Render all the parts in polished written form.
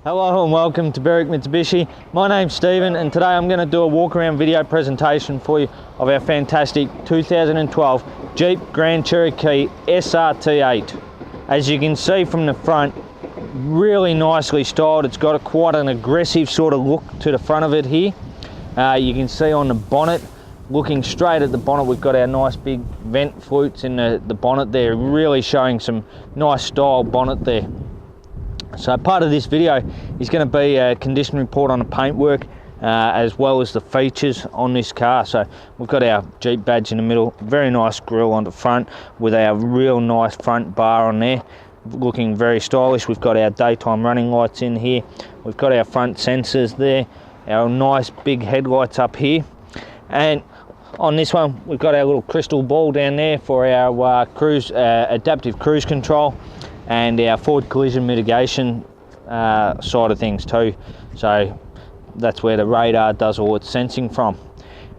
Hello and welcome to Berwick Mitsubishi. My name's Stephen and today I'm going to do a walk around video presentation for you of our fantastic 2012 Jeep Grand Cherokee SRT-8. As you can see from the front, really nicely styled. It's got quite an aggressive sort of look to the front of it here. You can see on the bonnet, looking straight at the bonnet, we've got our nice big vent flutes in the bonnet there, really showing some nice style bonnet there. So part of this video is going to be a condition report on the paintwork as well as the features on this car. So we've got our Jeep badge in the middle, very nice grille on the front with our real nice front bar on there, looking very stylish. We've got our daytime running lights in here, we've got our front sensors there, our nice big headlights up here, and on this one we've got our little crystal ball down there for our adaptive cruise control and our forward collision mitigation side of things too. So that's where the radar does all its sensing from.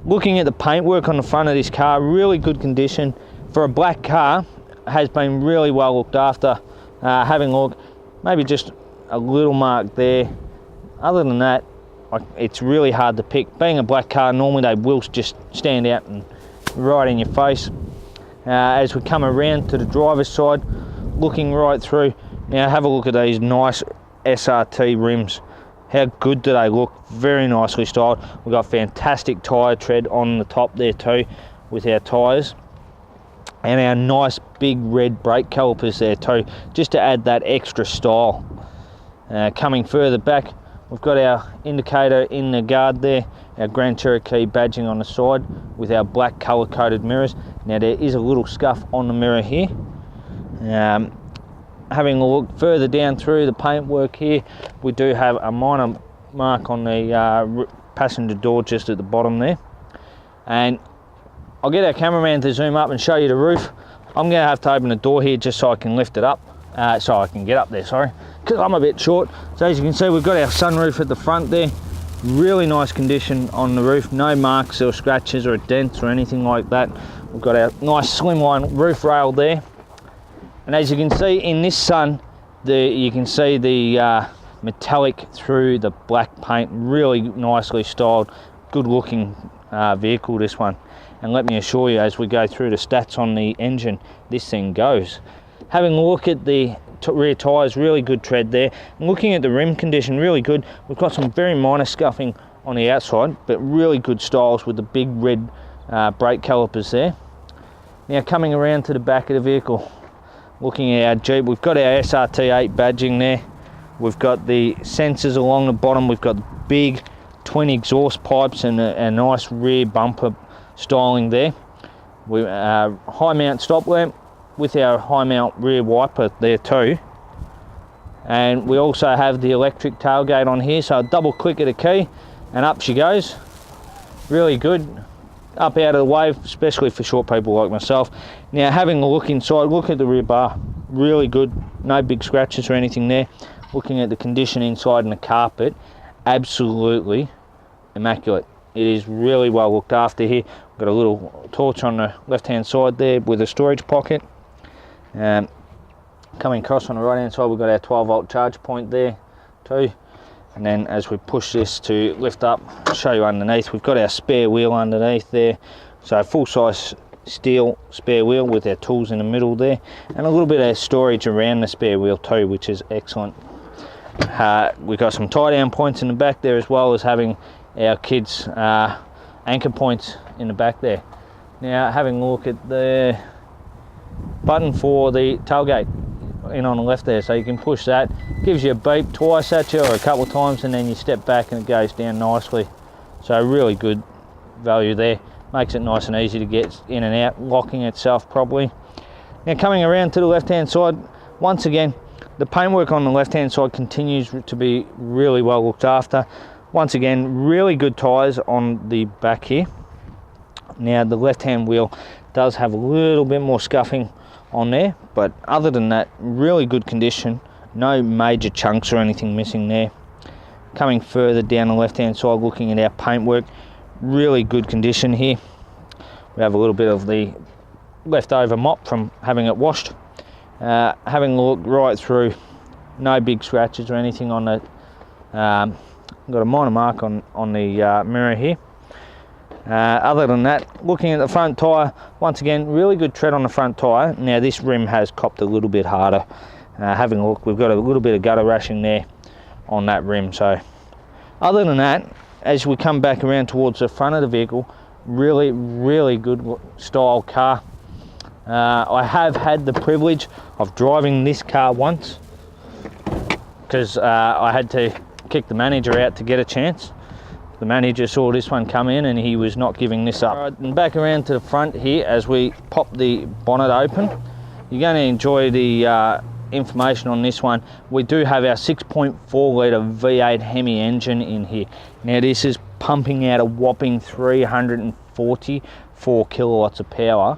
Looking at the paintwork on the front of this car, really good condition. For a black car, has been really well looked after. Having a look, maybe just a little mark there. Other than that, it's really hard to pick. Being a black car, normally they will just stand out and right in your face. As we come around to the driver's side, looking right through, now have a look at these nice SRT rims. How good do they look? Very nicely styled. We've got fantastic tyre tread on the top there too with our tyres, and our nice big red brake calipers there too, just to add that extra style. Coming further back, we've got our indicator in the guard there, our Grand Cherokee badging on the side with our black colour coded mirrors. Now there is a little scuff on the mirror here. Having a look further down through the paintwork here, we do have a minor mark on the passenger door just at the bottom there. And I'll get our cameraman to zoom up and show you the roof. I'm going to have to open the door here just so I can lift it up, so I can get up there, sorry, because I'm a bit short. So as you can see, we've got our sunroof at the front there. Really nice condition on the roof, no marks or scratches or dents or anything like that. We've got our nice slimline roof rail there. And as you can see in this sun, you can see the metallic through the black paint, really nicely styled, good looking vehicle this one. And let me assure you, as we go through the stats on the engine, this thing goes. Having a look at the rear tyres, really good tread there. And looking at the rim condition, really good. We've got some very minor scuffing on the outside, but really good styles with the big red brake calipers there. Now coming around to the back of the vehicle, looking at our Jeep, we've got our SRT-8 badging there. We've got the sensors along the bottom. We've got big twin exhaust pipes and a nice rear bumper styling there. We high mount stop lamp with our high mount rear wiper there too. And we also have the electric tailgate on here, so a double click of the key and up she goes. Really good. Up out of the way, especially for short people like myself. Now having a look inside, look at the rear bar, really good, no big scratches or anything there. Looking at the condition inside and the carpet, absolutely immaculate. It is really well looked after here. We've got a little torch on the left hand side there with a storage pocket. Coming across on the right hand side, we've got our 12 volt charge point there too. And then as we push this to lift up, I'll show you underneath, we've got our spare wheel underneath there. So full size steel spare wheel with our tools in the middle there. And a little bit of storage around the spare wheel too, which is excellent. We've got some tie down points in the back there, as well as having our kids' anchor points in the back there. Now having a look at the button for the tailgate in on the left there, so you can push that, gives you a beep twice at you or a couple of times, and then you step back and it goes down nicely. So really good value there, makes it nice and easy to get in and out, locking itself properly. Now coming around to the left hand side, once again the paintwork on the left hand side continues to be really well looked after. Once again, really good tyres on the back here. Now the left hand wheel does have a little bit more scuffing on there, but other than that, really good condition, no major chunks or anything missing there. Coming further down the left hand side, looking at our paintwork, really good condition here. We have a little bit of the leftover mop from having it washed. Having a look right through, no big scratches or anything on the Got a minor mark on the mirror here. Other than that, looking at the front tyre, once again, really good tread on the front tyre. Now this rim has copped a little bit harder. Having a look, we've got a little bit of gutter rashing there on that rim. So other than that, as we come back around towards the front of the vehicle, really good style car. I have had the privilege of driving this car once, because I had to kick the manager out to get a chance. The manager saw this one come in and he was not giving this up. Right, and back around to the front here, as we pop the bonnet open, you're going to enjoy the information on this one. We do have our 6.4 litre V8 Hemi engine in here. Now this is pumping out a whopping 344 kilowatts of power,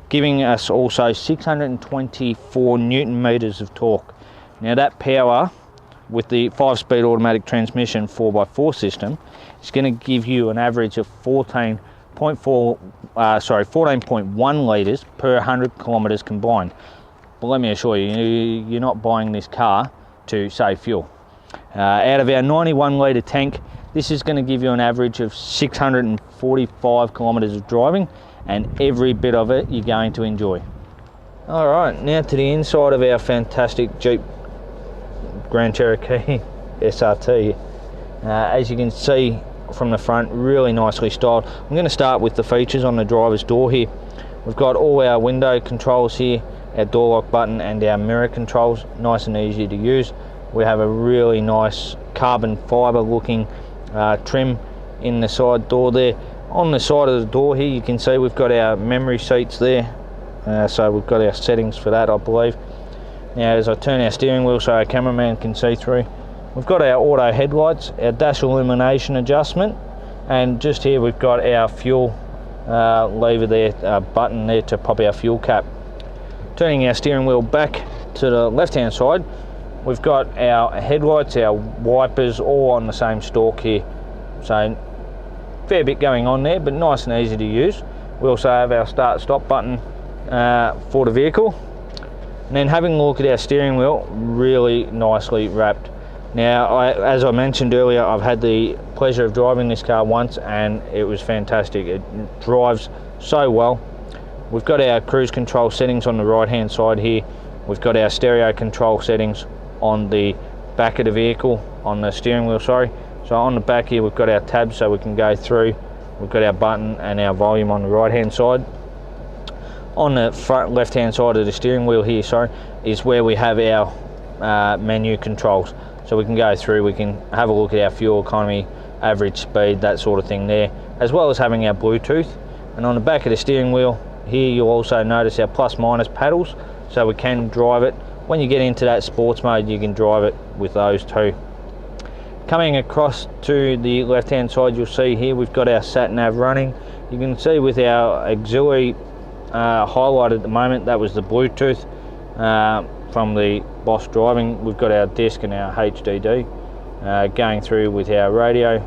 giving us also 624 newton meters of torque. Now that power, with the 5-speed automatic transmission 4x4 system, it's going to give you an average of 14.1 litres per 100 kilometres combined. But let me assure you, you're not buying this car to save fuel. Out of our 91 litre tank, this is going to give you an average of 645 kilometres of driving, and every bit of it you're going to enjoy. All right, now to the inside of our fantastic Jeep Grand Cherokee SRT. As you can see from the front, really nicely styled. I'm going to start with the features on the driver's door here. We've got all our window controls here, our door lock button and our mirror controls, nice and easy to use. We have a really nice carbon fibre looking trim in the side door there. On the side of the door here, you can see we've got our memory seats there, so we've got our settings for that, I believe. Now as I turn our steering wheel so our cameraman can see through, we've got our auto headlights, our dash illumination adjustment, and just here we've got our fuel lever there, button there to pop our fuel cap. Turning our steering wheel back to the left hand side, we've got our headlights, our wipers, all on the same stalk here. So fair bit going on there, but nice and easy to use. We also have our start stop button for the vehicle. And then having a look at our steering wheel, really nicely wrapped. Now, as I mentioned earlier, I've had the pleasure of driving this car once and it was fantastic. It drives so well. We've got our cruise control settings on the right hand side here. We've got our stereo control settings on the back of the vehicle, on the steering wheel, sorry. So on the back here we've got our tabs so we can go through. We've got our button and our volume on the right hand side. On the front left hand side of the steering wheel here, sorry, is where we have our menu controls. So we can go through, we can have a look at our fuel economy, average speed, that sort of thing there, as well as having our Bluetooth. And on the back of the steering wheel here, you'll also notice our plus minus paddles, so we can drive it. When you get into that sports mode, you can drive it with those too. Coming across to the left hand side, you'll see here we've got our sat nav running. You can see with our auxiliary highlight at the moment, that was the Bluetooth from the Boss driving. We've got our disc and our HDD going through with our radio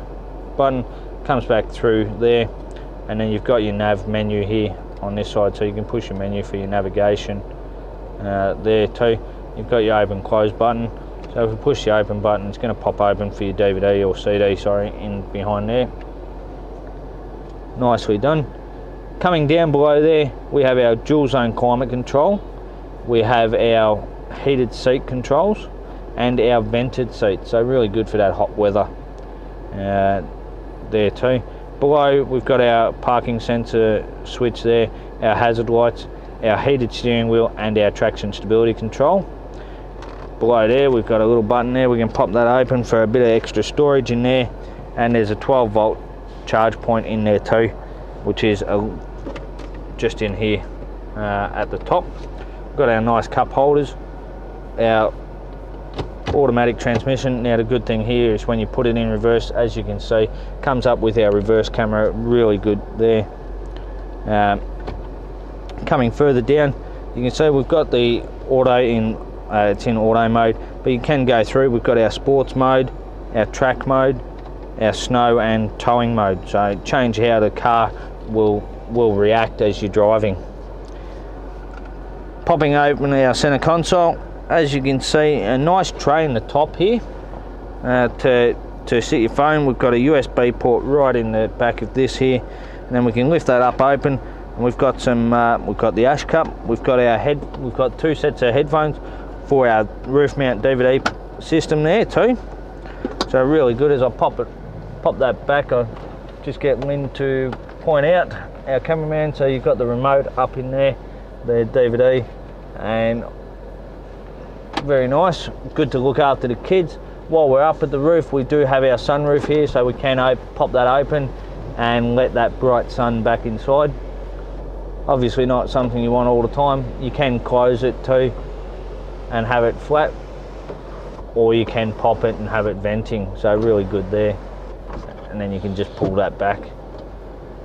button, comes back through there, and then you've got your nav menu here on this side, so you can push your menu for your navigation there too. You've got your open close button, so if we push the open button, it's going to pop open for your DVD or CD, sorry, in behind there. Nicely done. Coming down below there, we have our dual zone climate control. We have our heated seat controls and our vented seats, so really good for that hot weather there too. Below we've got our parking sensor switch there, our hazard lights, our heated steering wheel and our traction stability control. Below there we've got a little button there, we can pop that open for a bit of extra storage in there, and there's a 12-volt charge point in there too, which is just in here at the top. We've got our nice cup holders, our automatic transmission. Now the good thing here is when you put it in reverse, as you can see, comes up with our reverse camera, really good there. Coming further down, you can see we've got the auto in, it's in auto mode, but you can go through. We've got our sports mode, our track mode, our snow and towing mode, so change how the car will react as you're driving. Popping open our center console, as you can see, a nice tray in the top here. to sit your phone. We've got a USB port right in the back of this here, and then we can lift that up open, and we've got some we've got the ash cup, we've got we've got 2 sets of headphones for our roof mount DVD system there too. So really good. As I pop that back, I just get Lynn to point out, our cameraman, so you've got the remote up in there, the DVD, and very nice, good to look after the kids. While we're up at the roof, we do have our sunroof here, so we can pop that open and let that bright sun back inside. Obviously not something you want all the time. You can close it too and have it flat, or you can pop it and have it venting, so really good there. And then you can just pull that back.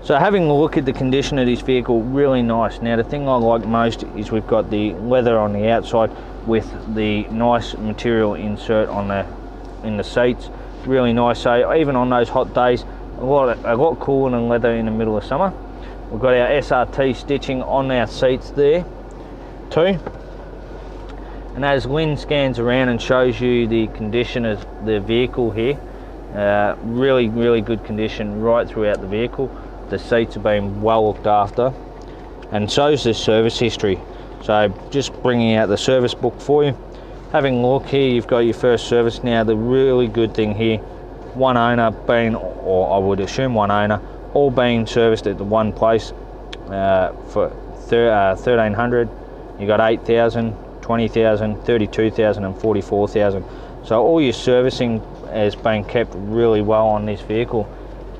So having a look at the condition of this vehicle, really nice. Now the thing I like most is we've got the leather on the outside with the nice material insert on in the seats. Really nice. So even on those hot days, a lot cooler than leather in the middle of summer. We've got our SRT stitching on our seats there too. And as Lynn scans around and shows you the condition of the vehicle here, really good condition right throughout the vehicle. The seats have been well looked after, and so's the service history. So just bringing out the service book for you. Having a look here, you've got your first service. Now the really good thing here, one owner being, or I would assume one owner, all being serviced at the one place for 1,300. You got 8,000, 20,000, 32,000 and 44,000. So all your servicing has been kept really well on this vehicle.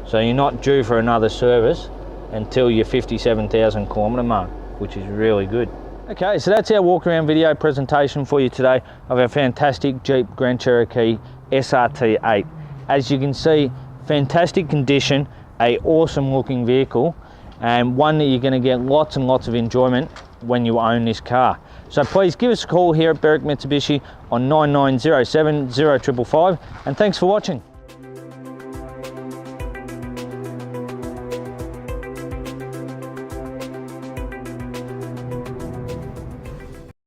So you're not due for another service until your 57,000 kilometre mark, which is really good. Okay, so that's our walk around video presentation for you today of our fantastic Jeep Grand Cherokee SRT-8. As you can see, fantastic condition, a awesome looking vehicle, and one that you're going to get lots and lots of enjoyment when you own this car. So please give us a call here at Berwick Mitsubishi on 9907 0555, and thanks for watching.